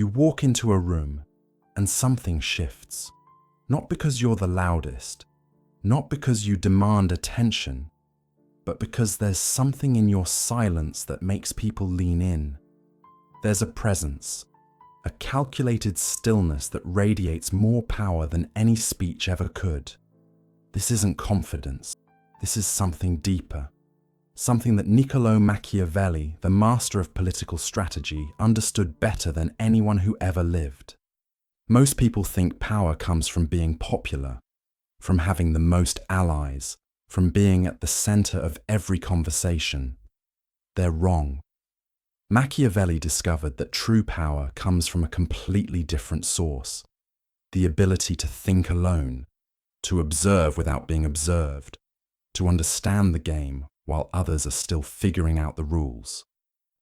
You walk into a room and something shifts. Not because you're the loudest, not because you demand attention, but because there's something in your silence that makes people lean in. There's a presence, a calculated stillness that radiates more power than any speech ever could. This isn't confidence. This is something deeper. Something that Niccolò Machiavelli, the master of political strategy, understood better than anyone who ever lived. Most people think power comes from being popular, from having the most allies, from being at the center of every conversation. They're wrong. Machiavelli discovered that true power comes from a completely different source: the ability to think alone, to observe without being observed, to understand the game while others are still figuring out the rules.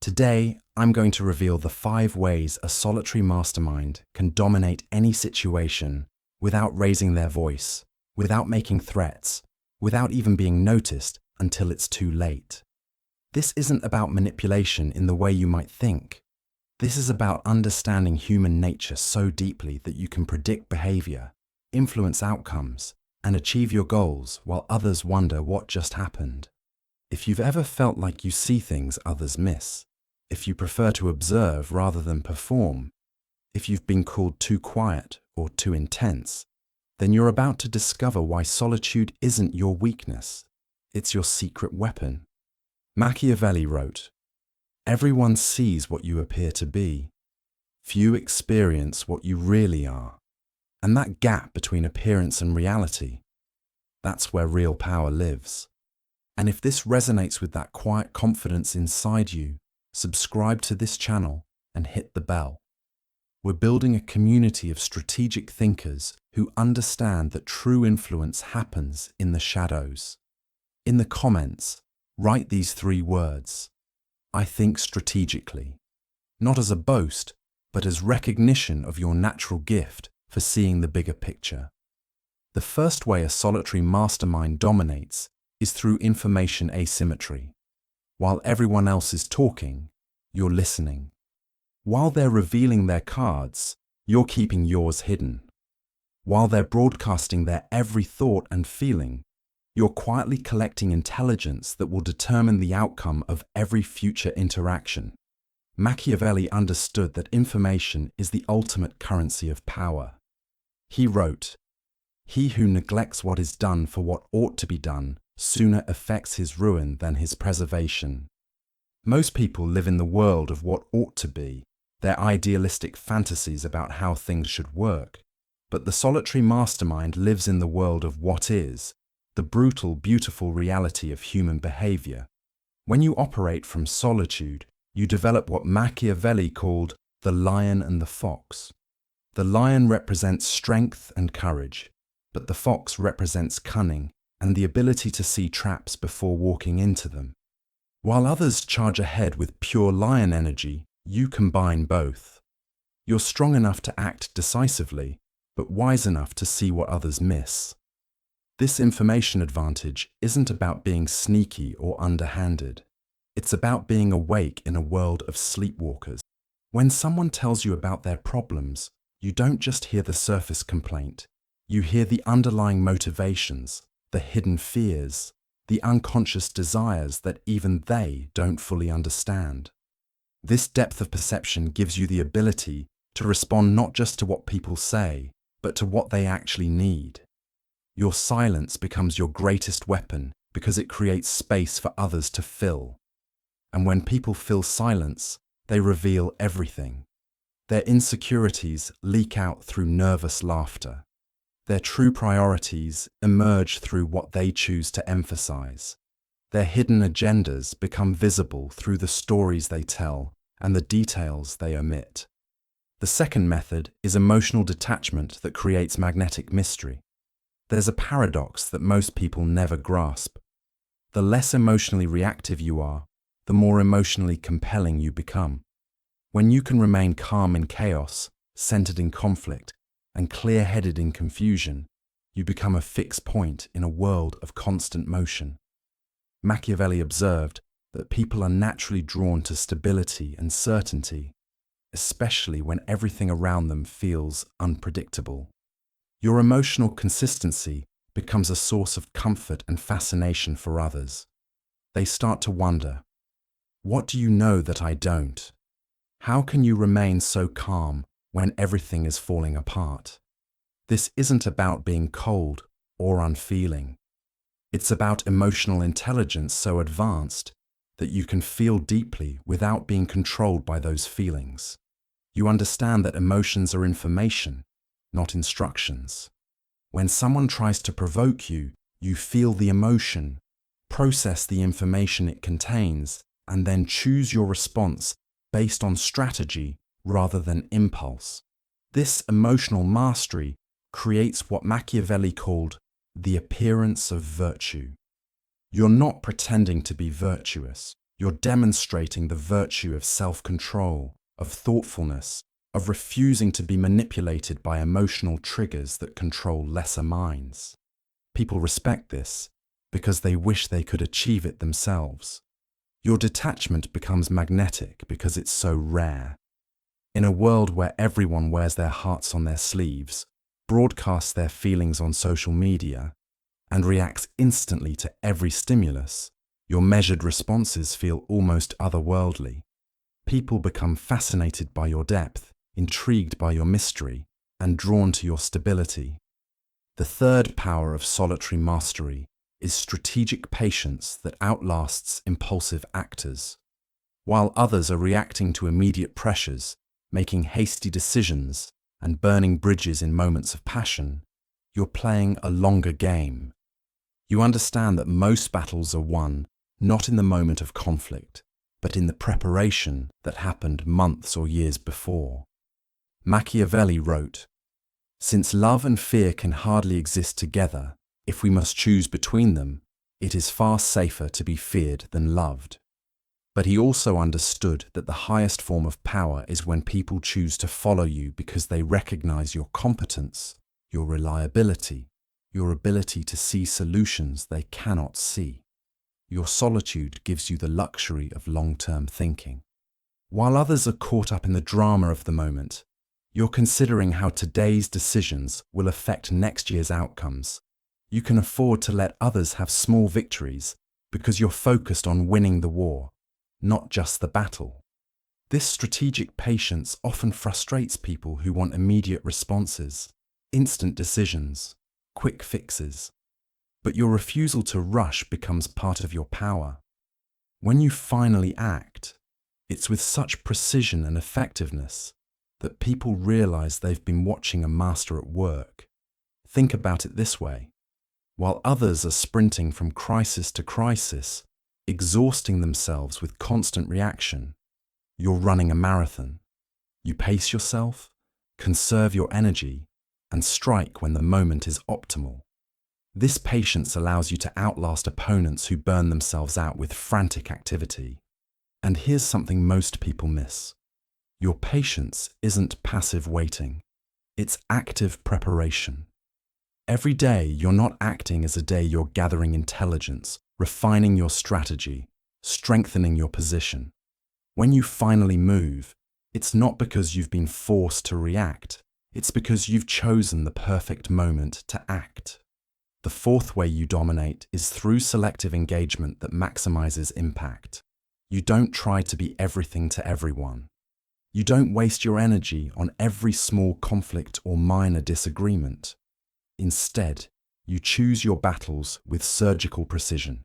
Today, I'm going to reveal the 5 ways a solitary mastermind can dominate any situation without raising their voice, without making threats, without even being noticed until it's too late. This isn't about manipulation in the way you might think. This is about understanding human nature so deeply that you can predict behavior, influence outcomes, and achieve your goals while others wonder what just happened. If you've ever felt like you see things others miss, if you prefer to observe rather than perform, if you've been called too quiet or too intense, then you're about to discover why solitude isn't your weakness. It's your secret weapon. Machiavelli wrote, "Everyone sees what you appear to be. Few experience what you really are." And that gap between appearance and reality, that's where real power lives. And if this resonates with that quiet confidence inside you, subscribe to this channel and hit the bell. We're building a community of strategic thinkers who understand that true influence happens in the shadows. In the comments, write these 3 words: I think strategically. Not as a boast, but as recognition of your natural gift for seeing the bigger picture. The first way a solitary mastermind dominates is through information asymmetry. While everyone else is talking, you're listening. While they're revealing their cards, you're keeping yours hidden. While they're broadcasting their every thought and feeling, you're quietly collecting intelligence that will determine the outcome of every future interaction. Machiavelli understood that information is the ultimate currency of power. He wrote, "He who neglects what is done for what ought to be done sooner effects his ruin than his preservation." Most people live in the world of what ought to be, their idealistic fantasies about how things should work. But the solitary mastermind lives in the world of what is, the brutal, beautiful reality of human behavior. When you operate from solitude, you develop what Machiavelli called the lion and the fox. The lion represents strength and courage, but the fox represents cunning and the ability to see traps before walking into them. While others charge ahead with pure lion energy, you combine both. You're strong enough to act decisively, but wise enough to see what others miss. This information advantage isn't about being sneaky or underhanded. It's about being awake in a world of sleepwalkers. When someone tells you about their problems, you don't just hear the surface complaint. You hear the underlying motivations, the hidden fears, the unconscious desires that even they don't fully understand. This depth of perception gives you the ability to respond not just to what people say, but to what they actually need. Your silence becomes your greatest weapon because it creates space for others to fill. And when people fill silence, they reveal everything. Their insecurities leak out through nervous laughter. Their true priorities emerge through what they choose to emphasize. Their hidden agendas become visible through the stories they tell and the details they omit. The second method is emotional detachment that creates magnetic mystery. There's a paradox that most people never grasp. The less emotionally reactive you are, the more emotionally compelling you become. When you can remain calm in chaos, centered in conflict, and clear-headed in confusion, you become a fixed point in a world of constant motion. Machiavelli observed that people are naturally drawn to stability and certainty, especially when everything around them feels unpredictable. Your emotional consistency becomes a source of comfort and fascination for others. They start to wonder, what do you know that I don't? How can you remain so calm when everything is falling apart? This isn't about being cold or unfeeling. It's about emotional intelligence so advanced that you can feel deeply without being controlled by those feelings. You understand that emotions are information, not instructions. When someone tries to provoke you, you feel the emotion, process the information it contains, and then choose your response based on strategy rather than impulse. This emotional mastery creates what Machiavelli called the appearance of virtue. You're not pretending to be virtuous. You're demonstrating the virtue of self-control, of thoughtfulness, of refusing to be manipulated by emotional triggers that control lesser minds. People respect this because they wish they could achieve it themselves. Your detachment becomes magnetic because it's so rare. In a world where everyone wears their hearts on their sleeves, broadcasts their feelings on social media, and reacts instantly to every stimulus, your measured responses feel almost otherworldly. People become fascinated by your depth, intrigued by your mystery, and drawn to your stability. The third power of solitary mastery is strategic patience that outlasts impulsive actors. While others are reacting to immediate pressures, making hasty decisions, and burning bridges in moments of passion, you're playing a longer game. You understand that most battles are won not in the moment of conflict, but in the preparation that happened months or years before. Machiavelli wrote, "Since love and fear can hardly exist together, if we must choose between them, it is far safer to be feared than loved." But he also understood that the highest form of power is when people choose to follow you because they recognize your competence, your reliability, your ability to see solutions they cannot see. Your solitude gives you the luxury of long-term thinking. While others are caught up in the drama of the moment, you're considering how today's decisions will affect next year's outcomes. You can afford to let others have small victories because you're focused on winning the war, not just the battle. This strategic patience often frustrates people who want immediate responses, instant decisions, quick fixes. But your refusal to rush becomes part of your power. When you finally act, it's with such precision and effectiveness that people realize they've been watching a master at work. Think about it this way. While others are sprinting from crisis to crisis, exhausting themselves with constant reaction, you're running a marathon. You pace yourself, conserve your energy, and strike when the moment is optimal. This patience allows you to outlast opponents who burn themselves out with frantic activity. And here's something most people miss. Your patience isn't passive waiting. It's active preparation. Every day you're not acting as a day you're gathering intelligence, refining your strategy, strengthening your position. When you finally move, it's not because you've been forced to react. It's because you've chosen the perfect moment to act. The fourth way you dominate is through selective engagement that maximizes impact. You don't try to be everything to everyone. You don't waste your energy on every small conflict or minor disagreement. Instead, you choose your battles with surgical precision,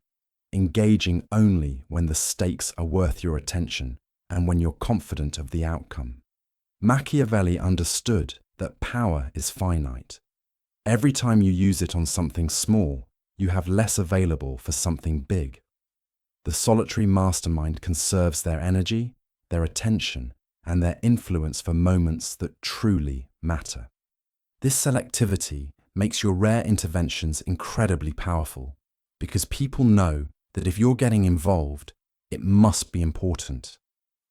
engaging only when the stakes are worth your attention and when you're confident of the outcome. Machiavelli understood that power is finite. Every time you use it on something small, you have less available for something big. The solitary mastermind conserves their energy, their attention, and their influence for moments that truly matter. This selectivity makes your rare interventions incredibly powerful, because people know that if you're getting involved, it must be important.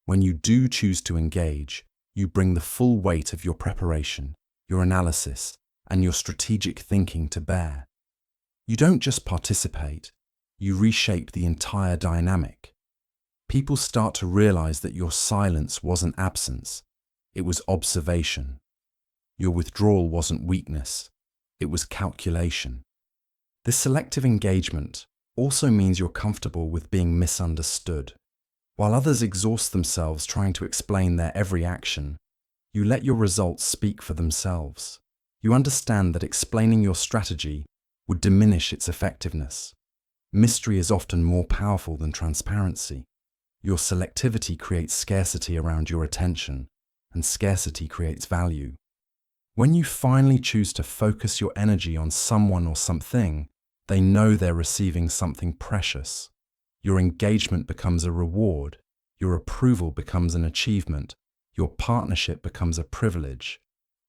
When you do choose to engage, you bring the full weight of your preparation, your analysis, and your strategic thinking to bear. You don't just participate, you reshape the entire dynamic. People start to realize that your silence wasn't absence, it was observation. Your withdrawal wasn't weakness, it was calculation. This selective engagement also means you're comfortable with being misunderstood. While others exhaust themselves trying to explain their every action, you let your results speak for themselves. You understand that explaining your strategy would diminish its effectiveness. Mystery is often more powerful than transparency. Your selectivity creates scarcity around your attention, and scarcity creates value. When you finally choose to focus your energy on someone or something, they know they're receiving something precious. Your engagement becomes a reward, your approval becomes an achievement, your partnership becomes a privilege.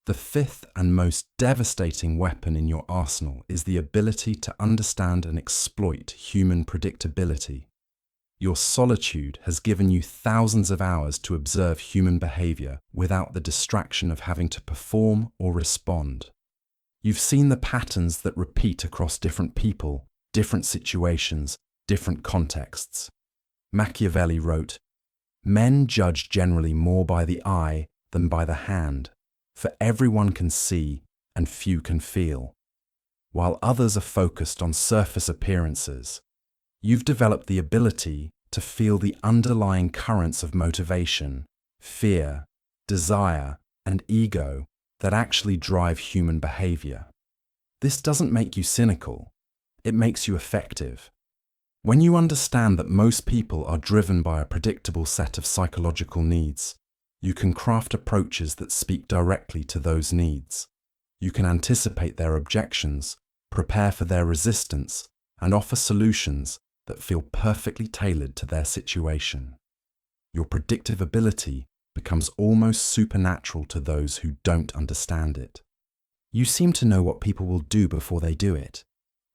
The fifth and most devastating weapon in your arsenal is the ability to understand and exploit human predictability. Your solitude has given you thousands of hours to observe human behavior without the distraction of having to perform or respond. You've seen the patterns that repeat across different people, different situations, different contexts. Machiavelli wrote, "Men judge generally more by the eye than by the hand, for everyone can see and few can feel. While others are focused on surface appearances, you've developed the ability to feel the underlying currents of motivation, fear, desire, and ego that actually drive human behavior. This doesn't make you cynical, it makes you effective. When you understand that most people are driven by a predictable set of psychological needs, you can craft approaches that speak directly to those needs. You can anticipate their objections, prepare for their resistance, and offer solutions that feel perfectly tailored to their situation. Your predictive ability becomes almost supernatural to those who don't understand it. You seem to know what people will do before they do it,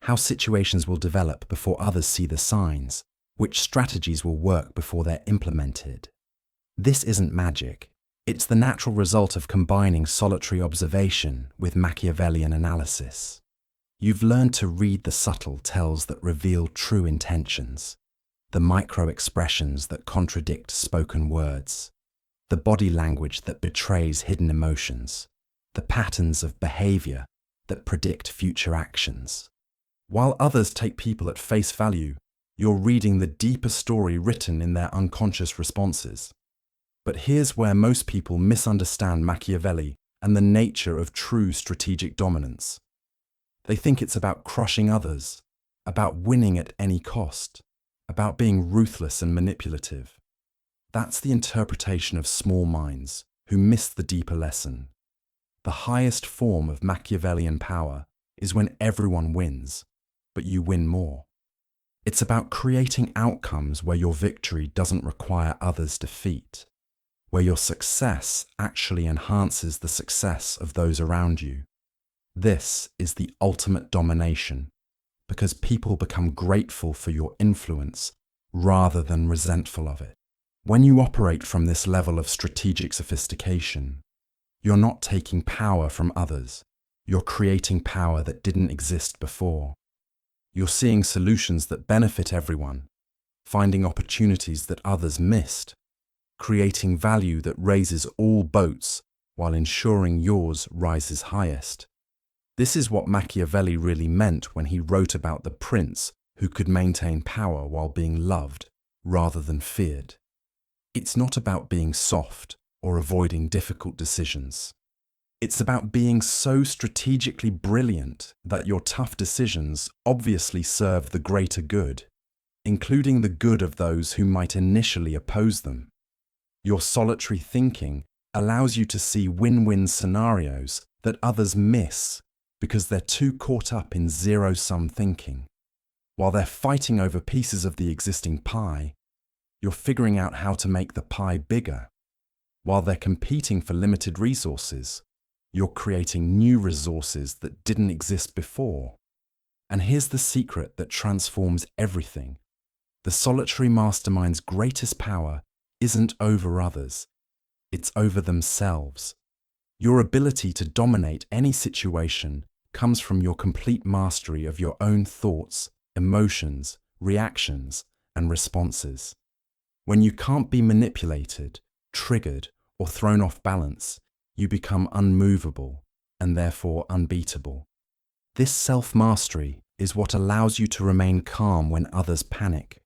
how situations will develop before others see the signs, which strategies will work before they're implemented. This isn't magic. It's the natural result of combining solitary observation with Machiavellian analysis. You've learned to read the subtle tells that reveal true intentions, the micro-expressions that contradict spoken words, the body language that betrays hidden emotions, the patterns of behavior that predict future actions. While others take people at face value, you're reading the deeper story written in their unconscious responses. But here's where most people misunderstand Machiavelli and the nature of true strategic dominance. They think it's about crushing others, about winning at any cost, about being ruthless and manipulative. That's the interpretation of small minds who miss the deeper lesson. The highest form of Machiavellian power is when everyone wins, but you win more. It's about creating outcomes where your victory doesn't require others' defeat, where your success actually enhances the success of those around you. This is the ultimate domination, because people become grateful for your influence rather than resentful of it. When you operate from this level of strategic sophistication, you're not taking power from others, you're creating power that didn't exist before. You're seeing solutions that benefit everyone, finding opportunities that others missed, creating value that raises all boats while ensuring yours rises highest. This is what Machiavelli really meant when he wrote about the prince who could maintain power while being loved rather than feared. It's not about being soft or avoiding difficult decisions. It's about being so strategically brilliant that your tough decisions obviously serve the greater good, including the good of those who might initially oppose them. Your solitary thinking allows you to see win-win scenarios that others miss because they're too caught up in zero-sum thinking. While they're fighting over pieces of the existing pie, you're figuring out how to make the pie bigger. While they're competing for limited resources, you're creating new resources that didn't exist before. And here's the secret that transforms everything. The solitary mastermind's greatest power isn't over others, it's over themselves. Your ability to dominate any situation comes from your complete mastery of your own thoughts, emotions, reactions, and responses. When you can't be manipulated, triggered, or thrown off balance, you become unmovable and therefore unbeatable. This self-mastery is what allows you to remain calm when others panic,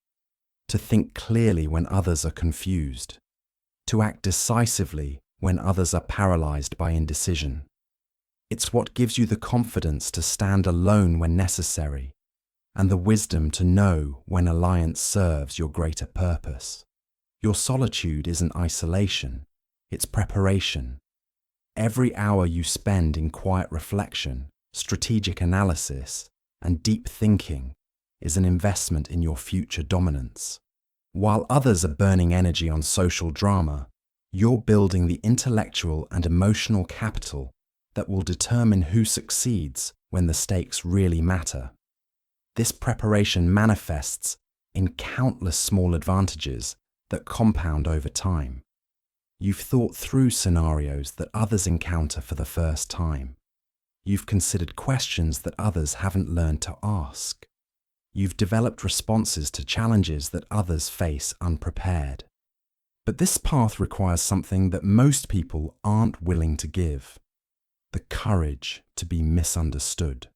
to think clearly when others are confused, to act decisively when others are paralyzed by indecision. It's what gives you the confidence to stand alone when necessary, and the wisdom to know when alliance serves your greater purpose. Your solitude isn't isolation, it's preparation. Every hour you spend in quiet reflection, strategic analysis, and deep thinking is an investment in your future dominance. While others are burning energy on social drama, you're building the intellectual and emotional capital that will determine who succeeds when the stakes really matter. This preparation manifests in countless small advantages that compound over time. You've thought through scenarios that others encounter for the first time. You've considered questions that others haven't learned to ask. You've developed responses to challenges that others face unprepared. But this path requires something that most people aren't willing to give: the courage to be misunderstood.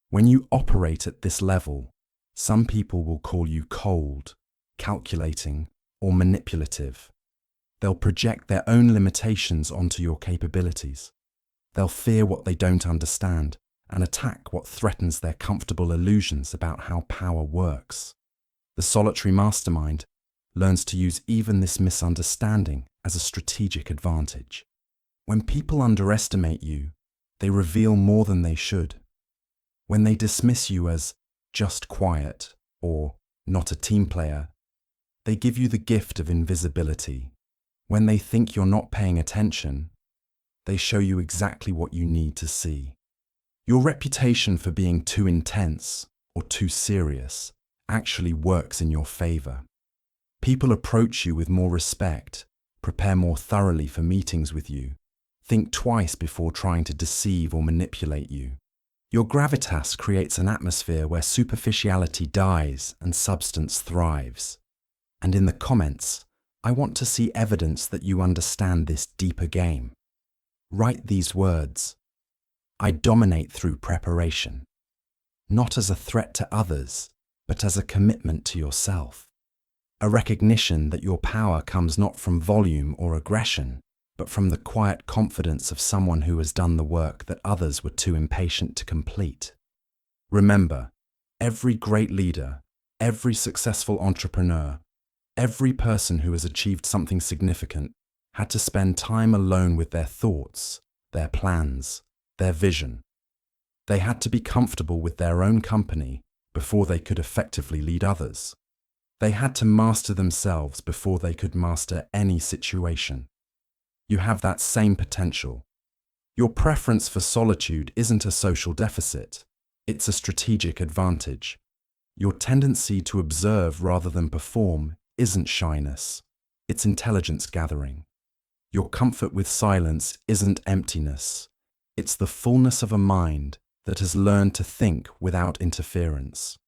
When you operate at this level, some people will call you cold, calculating, or manipulative. They'll project their own limitations onto your capabilities. They'll fear what they don't understand and attack what threatens their comfortable illusions about how power works. The solitary mastermind learns to use even this misunderstanding as a strategic advantage. When people underestimate you, they reveal more than they should. When they dismiss you as just quiet or not a team player, they give you the gift of invisibility. When they think you're not paying attention, they show you exactly what you need to see. Your reputation for being too intense or too serious actually works in your favor. People approach you with more respect, prepare more thoroughly for meetings with you, think twice before trying to deceive or manipulate you. Your gravitas creates an atmosphere where superficiality dies and substance thrives. And in the comments, I want to see evidence that you understand this deeper game. Write these words: I dominate through preparation, not as a threat to others, but as a commitment to yourself. A recognition that your power comes not from volume or aggression, but from the quiet confidence of someone who has done the work that others were too impatient to complete. Remember, every great leader, every successful entrepreneur, every person who has achieved something significant had to spend time alone with their thoughts, their plans, their vision. They had to be comfortable with their own company before they could effectively lead others. They had to master themselves before they could master any situation. You have that same potential. Your preference for solitude isn't a social deficit, it's a strategic advantage. Your tendency to observe rather than perform isn't shyness, it's intelligence gathering. Your comfort with silence isn't emptiness, it's the fullness of a mind that has learned to think without interference.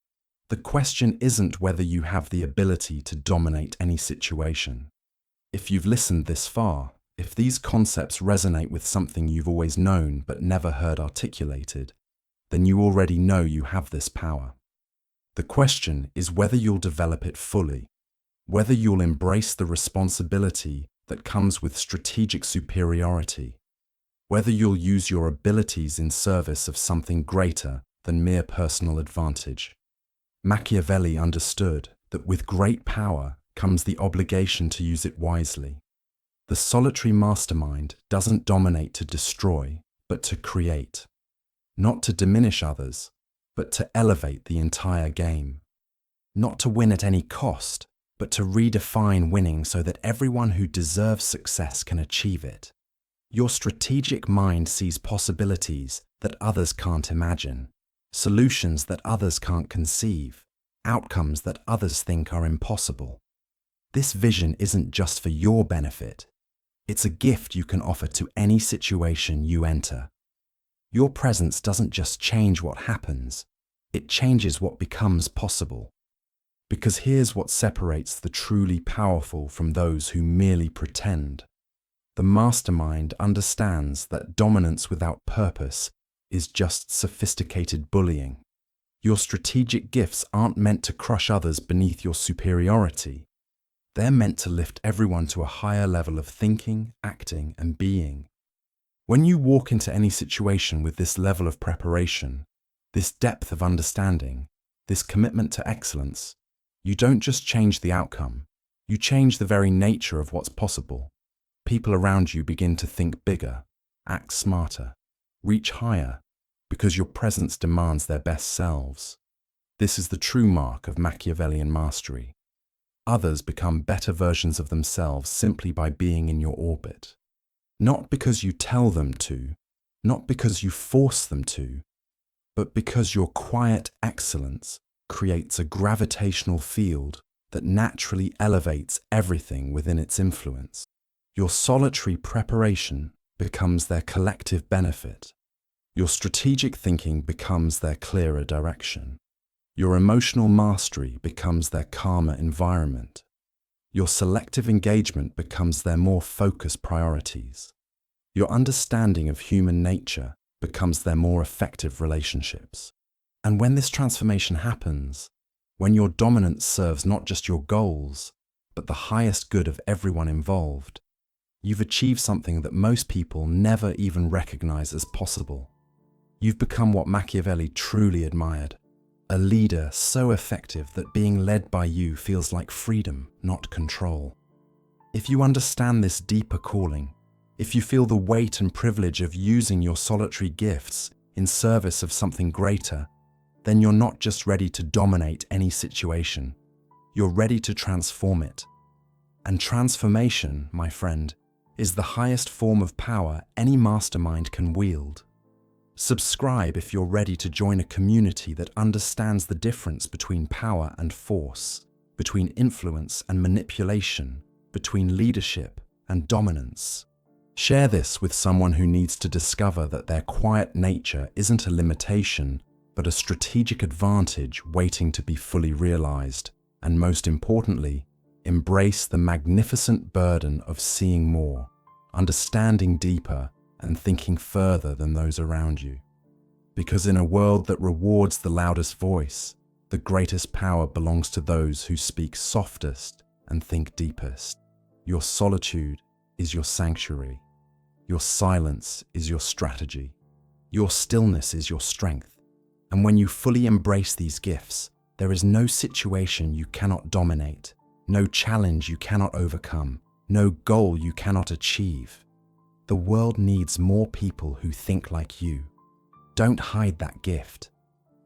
The question isn't whether you have the ability to dominate any situation. If you've listened this far, if these concepts resonate with something you've always known but never heard articulated, then you already know you have this power. The question is whether you'll develop it fully, whether you'll embrace the responsibility that comes with strategic superiority, whether you'll use your abilities in service of something greater than mere personal advantage. Machiavelli understood that with great power comes the obligation to use it wisely. The solitary mastermind doesn't dominate to destroy, but to create. Not to diminish others, but to elevate the entire game. Not to win at any cost, but to redefine winning so that everyone who deserves success can achieve it. Your strategic mind sees possibilities that others can't imagine, solutions that others can't conceive, outcomes that others think are impossible. This vision isn't just for your benefit. It's a gift you can offer to any situation you enter. Your presence doesn't just change what happens, it changes what becomes possible. Because here's what separates the truly powerful from those who merely pretend. The mastermind understands that dominance without purpose is just sophisticated bullying. Your strategic gifts aren't meant to crush others beneath your superiority. They're meant to lift everyone to a higher level of thinking, acting, and being. When you walk into any situation with this level of preparation, this depth of understanding, this commitment to excellence, you don't just change the outcome, you change the very nature of what's possible. People around you begin to think bigger, act smarter, reach higher, because your presence demands their best selves. This is the true mark of Machiavellian mastery. Others become better versions of themselves simply by being in your orbit. Not because you tell them to, not because you force them to, but because your quiet excellence creates a gravitational field that naturally elevates everything within its influence. Your solitary preparation becomes their collective benefit. Your strategic thinking becomes their clearer direction. Your emotional mastery becomes their calmer environment. Your selective engagement becomes their more focused priorities. Your understanding of human nature becomes their more effective relationships. And when this transformation happens, when your dominance serves not just your goals, but the highest good of everyone involved, you've achieved something that most people never even recognize as possible. You've become what Machiavelli truly admired, a leader so effective that being led by you feels like freedom, not control. If you understand this deeper calling, if you feel the weight and privilege of using your solitary gifts in service of something greater, then you're not just ready to dominate any situation, you're ready to transform it. And transformation, my friend, is the highest form of power any mastermind can wield. Subscribe if you're ready to join a community that understands the difference between power and force, between influence and manipulation, between leadership and dominance. Share this with someone who needs to discover that their quiet nature isn't a limitation, but a strategic advantage waiting to be fully realized. And most importantly, embrace the magnificent burden of seeing more, understanding deeper, and thinking further than those around you. Because in a world that rewards the loudest voice, the greatest power belongs to those who speak softest and think deepest. Your solitude is your sanctuary. Your silence is your strategy. Your stillness is your strength. And when you fully embrace these gifts, there is no situation you cannot dominate, no challenge you cannot overcome, no goal you cannot achieve. The world needs more people who think like you. Don't hide that gift.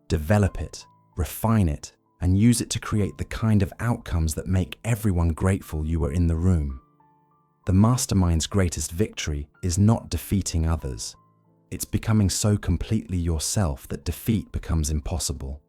Develop it, refine it, and use it to create the kind of outcomes that make everyone grateful you were in the room. The mastermind's greatest victory is not defeating others. It's becoming so completely yourself that defeat becomes impossible.